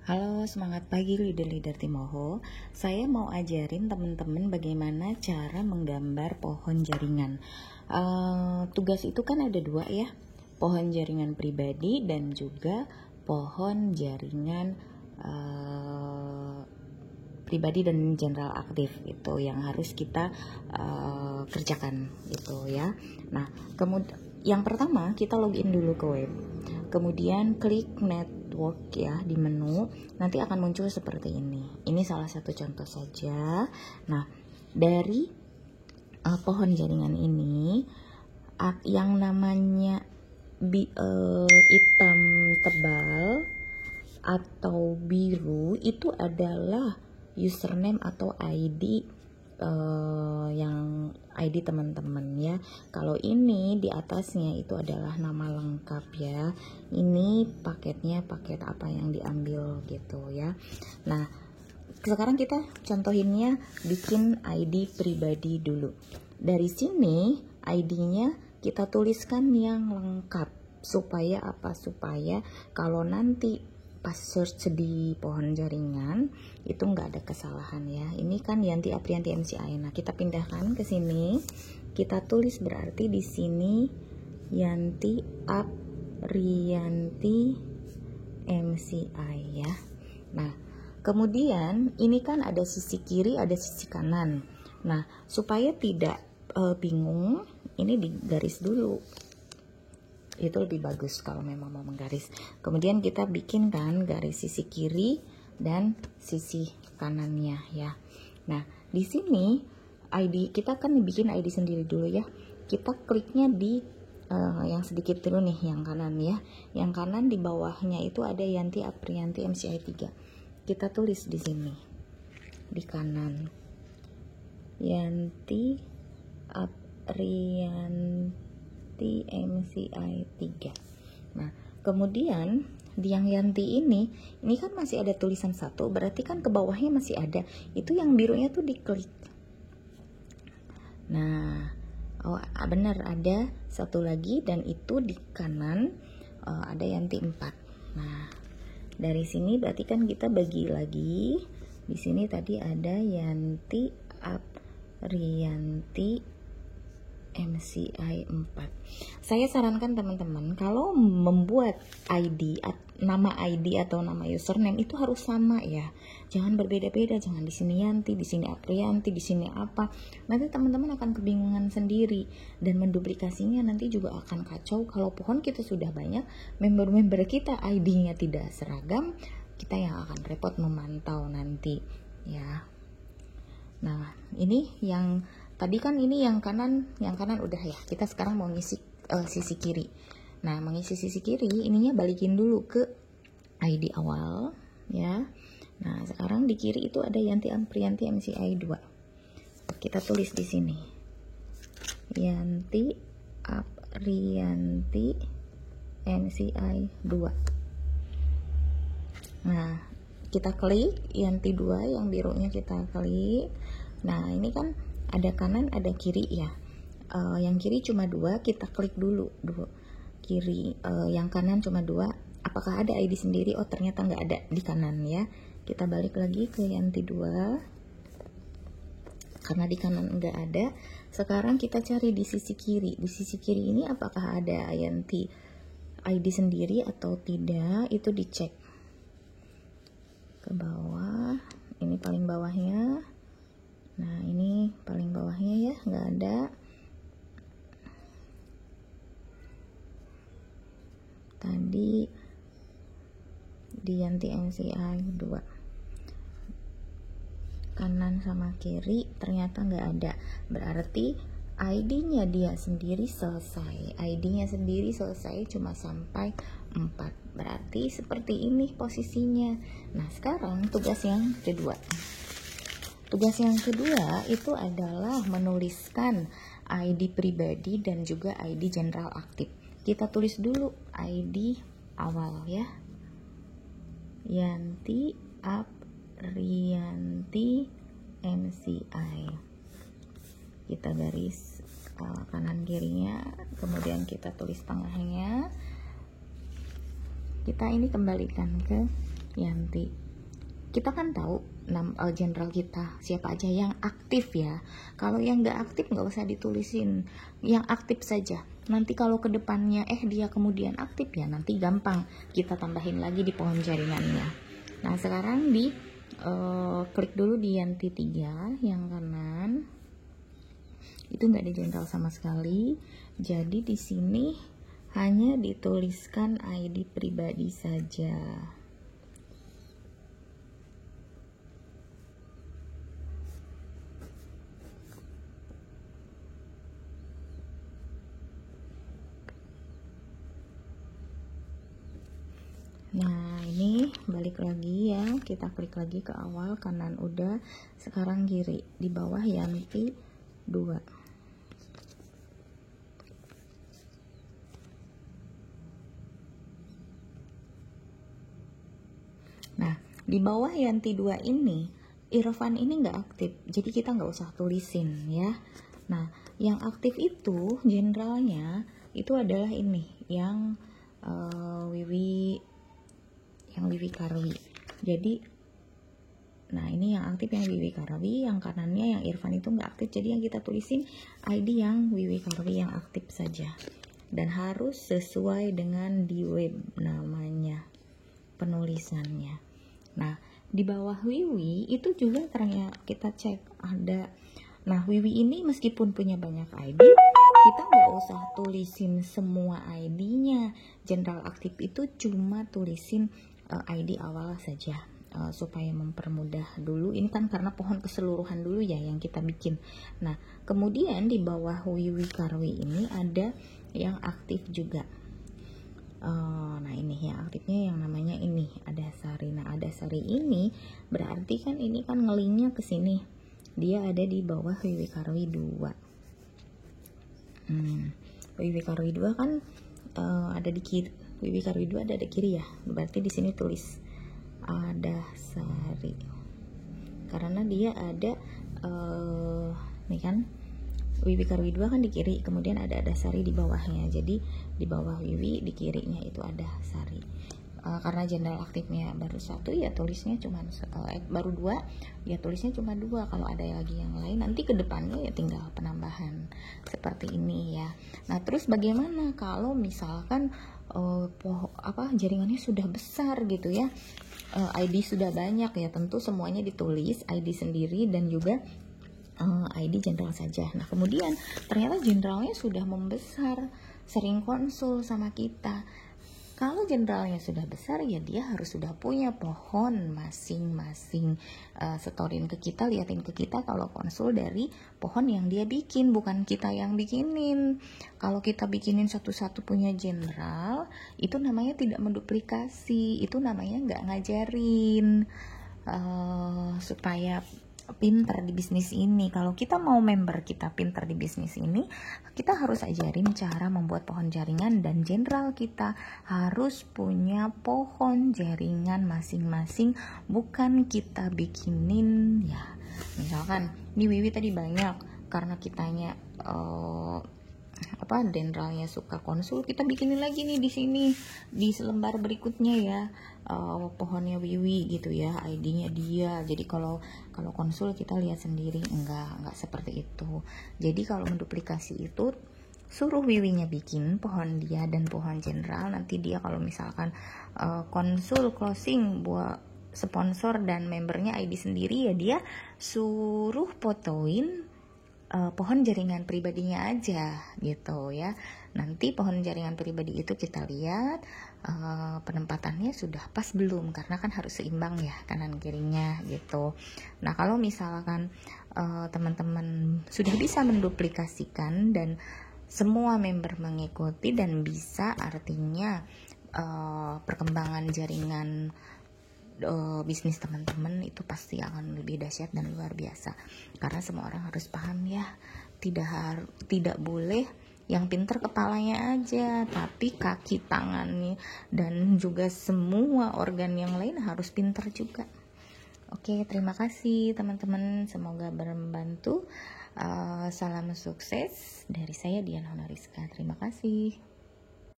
Halo, semangat pagi leader-leader Timoho. Saya mau ajarin teman-teman bagaimana cara menggambar pohon jaringan. Tugas itu kan ada dua ya, pohon jaringan pribadi dan juga pohon jaringan pribadi dan general aktif, itu yang harus kita kerjakan gitu ya. Nah, kemudian yang pertama kita login dulu ke web, kemudian klik network ya di menu, nanti akan muncul seperti ini. Ini salah satu contoh saja. Nah, dari pohon jaringan ini yang namanya hitam tebal atau biru itu adalah username atau ID yang ID teman-teman ya. Kalau ini di atasnya itu adalah nama lengkap ya. Ini paketnya paket apa yang diambil gitu ya. Nah, sekarang kita contohinnya bikin ID pribadi dulu. Dari sini ID-nya kita tuliskan yang lengkap supaya apa? Supaya kalau nanti pas search di pohon jaringan itu nggak ada kesalahan ya. Ini kan Yanti Aprianti MCI. Nah, kita pindahkan ke sini. Kita tulis berarti di sini Yanti Aprianti MCI ya. Nah, kemudian ini kan ada sisi kiri, ada sisi kanan. Nah, supaya tidak bingung, ini digaris dulu. Itu lebih bagus kalau memang mau menggaris. Kemudian kita bikin kan garis sisi kiri dan sisi kanannya ya. Nah, di sini ID kita kan bikin ID sendiri dulu ya. Kita kliknya di yang sedikit dulu nih, yang kanan ya. Yang kanan di bawahnya itu ada Yanti Aprianti MCI 3. Kita tulis di sini di kanan Yanti Aprianti MCI 3. Nah, kemudian di yang Yanti ini kan masih ada tulisan 1, berarti kan ke bawahnya masih ada. Itu yang birunya tuh diklik. Nah, benar ada satu lagi dan itu di kanan ada Yanti 4. Nah, dari sini berarti kan kita bagi lagi. Di sini tadi ada Yanti Aprianti MCI 4. Saya sarankan teman-teman kalau membuat ID, nama ID atau nama username itu harus sama ya. Jangan berbeda-beda, jangan di sini Yanti, di sini Aprianti, di sini apa. Nanti teman-teman akan kebingungan sendiri dan menduplikasinya nanti juga akan kacau. Kalau pohon kita sudah banyak, member-member kita ID-nya tidak seragam, kita yang akan repot memantau nanti ya. Nah, ini yang tadi kan ini yang kanan udah ya. Kita sekarang mau ngisi sisi kiri. Nah, mengisi sisi kiri, ininya balikin dulu ke ID awal ya. Nah, sekarang di kiri itu ada Yanti Aprianti MCI 2. Kita tulis di sini Yanti Aprianti MCI 2. Nah, kita klik Yanti 2 yang birunya, kita klik. Nah, ini kan ada kanan ada kiri ya. Yang kiri cuma 2, kita klik dulu kiri. Yang kanan cuma 2, apakah ada ID sendiri? Oh, ternyata nggak ada di kanan ya. Kita balik lagi ke Yanti 2 karena di kanan nggak ada. Sekarang kita cari di sisi kiri. Di sisi kiri ini apakah ada Yanti ID sendiri atau tidak? Itu dicek ke bawah. Ini paling bawahnya. Nah, ini paling bawahnya ya, nggak ada. Tadi di Yanti MCI 2 kanan sama kiri ternyata nggak ada. Berarti ID-nya dia sendiri selesai. ID-nya sendiri selesai cuma sampai 4. Berarti seperti ini posisinya. Nah, sekarang tugas yang kedua. Tugas yang kedua itu adalah menuliskan ID pribadi dan juga ID general aktif. Kita tulis dulu ID awal ya. Yanti Aprianti MCI. Kita garis kanan kirinya, kemudian kita tulis tengahnya. Kita ini kembalikan ke Yanti. Kita kan tahu jenderal kita siapa aja yang aktif ya. Kalau yang nggak aktif nggak usah ditulisin, yang aktif saja. Nanti kalau ke depannya dia kemudian aktif ya, nanti gampang kita tambahin lagi di pohon jaringannya. Nah sekarang di klik dulu di Yanti 3 yang kanan, itu nggak ada jenderal sama sekali. Jadi di sini hanya dituliskan ID pribadi saja. Nah ini balik lagi ya, kita klik lagi ke awal, kanan udah, sekarang kiri di bawah Yanti 2. Nah di bawah Yanti 2 ini Irfan ini nggak aktif, jadi kita nggak usah tulisin ya. Nah yang aktif itu jenderalnya itu adalah ini yang Wiwi Karwi. Jadi nah ini yang aktif yang Wiwi Karwi, yang kanannya yang Irfan itu nggak aktif, jadi yang kita tulisin ID yang Wiwi Karwi yang aktif saja, dan harus sesuai dengan di web namanya penulisannya. Nah di bawah Wiwi itu juga ternyata kita cek ada. Nah Wiwi ini meskipun punya banyak ID, kita nggak usah tulisin semua ID-nya. Jenderal aktif itu cuma tulisin ID awal saja, supaya mempermudah dulu. Ini kan karena pohon keseluruhan dulu ya yang kita bikin. Nah kemudian di bawah Wiwi Karwi ini ada yang aktif juga. Nah ini yang aktifnya yang namanya ini ada Sari. Nah ada Sari ini berarti kan ini kan ngelingnya ke sini, dia ada di bawah Wiwi Karwi 2. Wiwi Karwi 2 kan ada di kiri. Wiwi Karwi 2 ada di kiri ya, berarti di sini tulis ada Sari karena dia ada nih kan Wiwi Karwi 2 kan di kiri, kemudian ada Sari di bawahnya, jadi di bawah Wiwi di kirinya itu ada Sari. Karena jenderal aktifnya baru 1 ya tulisnya cuma baru 2 ya tulisnya cuma 2. Kalau ada lagi yang lain nanti ke depannya ya tinggal penambahan seperti ini ya. Nah terus bagaimana kalau misalkan jaringannya sudah besar gitu ya, ID sudah banyak ya, tentu semuanya ditulis ID sendiri dan juga ID jenderal saja. Nah kemudian ternyata jenderalnya sudah membesar, sering konsul sama kita. Kalau jenderalnya sudah besar ya dia harus sudah punya pohon masing-masing. Setorin ke kita, liatin ke kita kalau konsul dari pohon yang dia bikin, bukan kita yang bikinin. Kalau kita bikinin satu-satu punya jenderal, itu namanya tidak menduplikasi, itu namanya nggak ngajarin supaya pinter di bisnis ini. Kalau kita mau member kita pinter di bisnis ini, kita harus ajarin cara membuat pohon jaringan, dan jenderal kita harus punya pohon jaringan masing-masing, bukan kita bikinin ya. Misalkan di Wiwi tadi banyak karena kitanya jenderalnya suka konsul, kita bikinin lagi nih di sini di selembar berikutnya ya pohonnya Wiwi gitu ya, ID-nya dia. Jadi kalau konsul kita lihat sendiri, enggak seperti itu. Jadi kalau menduplikasi itu suruh Wiwinya bikin pohon dia dan pohon jenderal. Nanti dia kalau misalkan konsul closing buat sponsor dan membernya ID sendiri ya, dia suruh fotoin pohon jaringan pribadinya aja gitu ya. Nanti pohon jaringan pribadi itu kita lihat penempatannya sudah pas belum, karena kan harus seimbang ya kanan kirinya gitu. Nah kalau misalkan teman-teman sudah bisa menduplikasikan dan semua member mengikuti dan bisa, artinya perkembangan jaringan bisnis teman-teman itu pasti akan lebih dahsyat dan luar biasa. Karena semua orang harus paham ya, tidak boleh yang pinter kepalanya aja, tapi kaki, tangannya dan juga semua organ yang lain harus pinter juga. Oke, terima kasih teman-teman, semoga membantu. Salam sukses dari saya Dian Honoriska. Terima kasih.